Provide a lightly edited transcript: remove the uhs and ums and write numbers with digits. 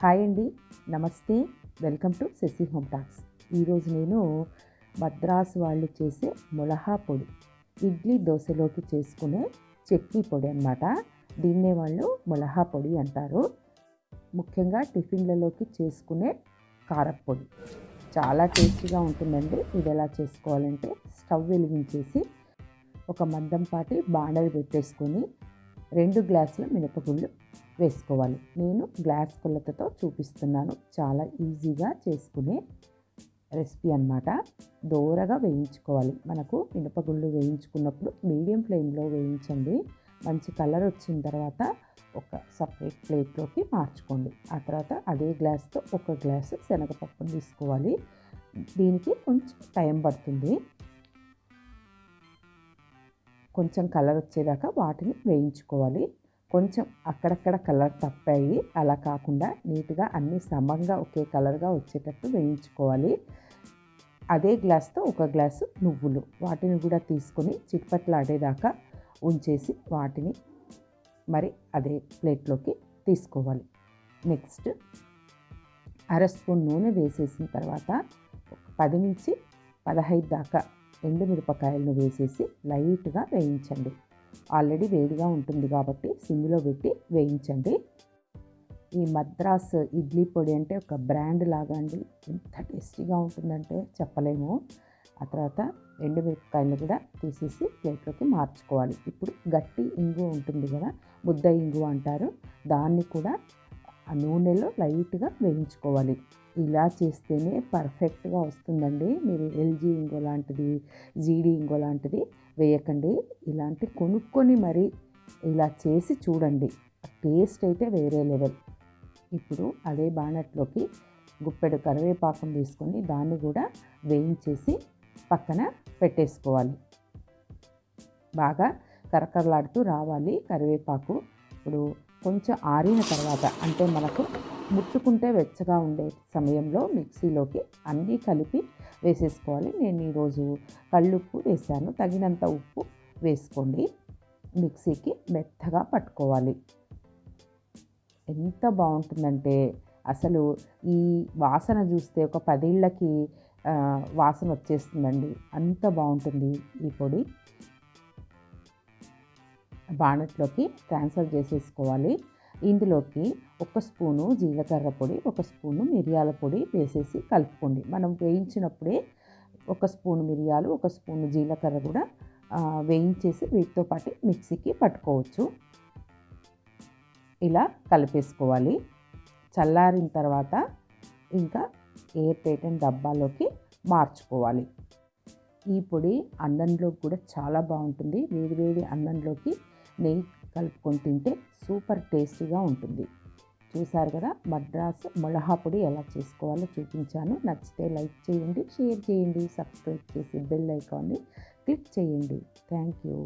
Hi అండి, నమస్తే. Welcome to Sashi home talks. ఈరోజు నేను మద్రాసు వాళ్ళు చేసే ములహా పొడి, ఇడ్లీ దోశలోకి చేసుకునే చట్నీ పొడి అన్నమాట. దీన్నే వాళ్ళు ములహా పొడి అంటారు. ముఖ్యంగా టిఫిన్లలోకి చేసుకునే కారప్పొడి చాలా టేస్టీగా ఉంటుందండి. ఇది ఎలా చేసుకోవాలంటే, స్టవ్ వెలిగించేసి ఒక మందంపాటి బాండలు పెట్టేసుకొని 2 గ్లాసుల మినపగుళ్ళు వేసుకోవాలి. నేను గ్లాస్ కొలతతో చూపిస్తున్నాను. చాలా ఈజీగా చేసుకునే రెసిపీ అన్నమాట. దోరగా వేయించుకోవాలి. మనకు మినపగుళ్ళు వేయించుకున్నప్పుడు మీడియం ఫ్లేమ్లో వేయించండి. మంచి కలర్ వచ్చిన తర్వాత ఒక సపరేట్ ప్లేట్లోకి మార్చుకోండి. ఆ తర్వాత అదే గ్లాస్తో ఒక గ్లాసు శనగపప్పును తీసుకోవాలి. దీనికి కొంచెం టైం పడుతుంది. కొంచెం కలర్ వచ్చేదాకా వాటిని వేయించుకోవాలి. కొంచెం అక్కడక్కడ కలర్ తప్పాయి, అలా కాకుండా నీట్గా అన్నీ సమంగా ఒకే కలర్గా వచ్చేటట్టు వేయించుకోవాలి. అదే గ్లాస్తో ఒక గ్లాసు నువ్వులు, వాటిని కూడా తీసుకొని చిట్పట్లాడేదాకా ఉంచేసి వాటిని మరి అదే ప్లేట్లోకి తీసుకోవాలి. నెక్స్ట్ అర స్పూన్ నూనె వేసేసిన తర్వాత 10 నుంచి 15 దాకా ఎండుమిరపకాయలను వేసేసి లైట్గా వేయించండి. ఆల్రెడీ వేడిగా ఉంటుంది కాబట్టి సిమ్లో పెట్టి వేయించండి. ఈ మద్రాస్ ఇడ్లీ పొడి అంటే ఒక బ్రాండ్ లాగా అండి. ఎంత టేస్టీగా ఉంటుందంటే చెప్పలేము. ఆ తర్వాత ఎండుమిరపకాయలను కూడా తీసేసి ప్లేట్లోకి మార్చుకోవాలి. ఇప్పుడు గట్టి ఇంగువ ఉంటుంది కదా, ముద్ద ఇంగువ అంటారు, దాన్ని కూడా ఆ నూనెలో లైట్గా వేయించుకోవాలి. ఇలా చేస్తేనే పర్ఫెక్ట్గా వస్తుందండి. మీరు ఎల్జీ ఇంగువ లాంటిది, జీడి ఇంగువ లాంటిది వేయకండి. ఇలాంటి కొనుక్కొని మరి ఇలా చేసి చూడండి. టేస్ట్ అయితే వేరే లెవెల్. ఇప్పుడు అదే బాణట్లోకి గుప్పెడు కరివేపాకును తీసుకొని దాన్ని కూడా వేయించేసి పక్కన పెట్టేసుకోవాలి. బాగా కరకరలాడుతూ రావాలి కరివేపాకు. ఇప్పుడు కొంచెం ఆరిన తర్వాత, అంటే మనకు ముట్టుకుంటే వెచ్చగా ఉండే సమయంలో మిక్సీలోకి అన్నీ కలిపి వేసేసుకోవాలి. నేను ఈరోజు కల్లుప్పు వేసాను, తగినంత ఉప్పు వేసుకోండి. మిక్సీకి మెత్తగా పట్టుకోవాలి. ఎంత బాగుంటుందంటే అసలు ఈ వాసన చూస్తే ఒక 10 ఏళ్ళకి వాసన వచ్చేస్తుందండి. అంత బాగుంటుంది ఈ పొడి. బాణట్లోకి ట్రాన్స్ఫర్ చేసేసుకోవాలి. ఇందులోకి 1 స్పూను జీలకర్ర పొడి, 1 స్పూను మిరియాల పొడి వేసేసి కలుపుకోండి. మనం వేయించినప్పుడే 1 స్పూను మిరియాలు, 1 స్పూను జీలకర్ర కూడా వేయించేసి వీటితో పాటు మిక్సీకి పట్టుకోవచ్చు. ఇలా కలిపేసుకోవాలి. చల్లారిన తర్వాత ఇంకా ఎయిర్ టైట్ డబ్బాలోకి మార్చుకోవాలి. ఈ పొడి అన్నంలోకి కూడా చాలా బాగుంటుంది. వేడివేడి అన్నంలోకి నెయ్యి కలుపుకొని తింటే సూపర్ టేస్టీగా ఉంటుంది. చూసారు కదా, మద్రాసు ములహా పొడి ఎలా చేసుకోవాలో చూపించాను. నచ్చితే లైక్ చేయండి, షేర్ చేయండి, సబ్స్క్రైబ్ చేసి బెల్ ఐకాన్ని క్లిక్ చేయండి. Thank you.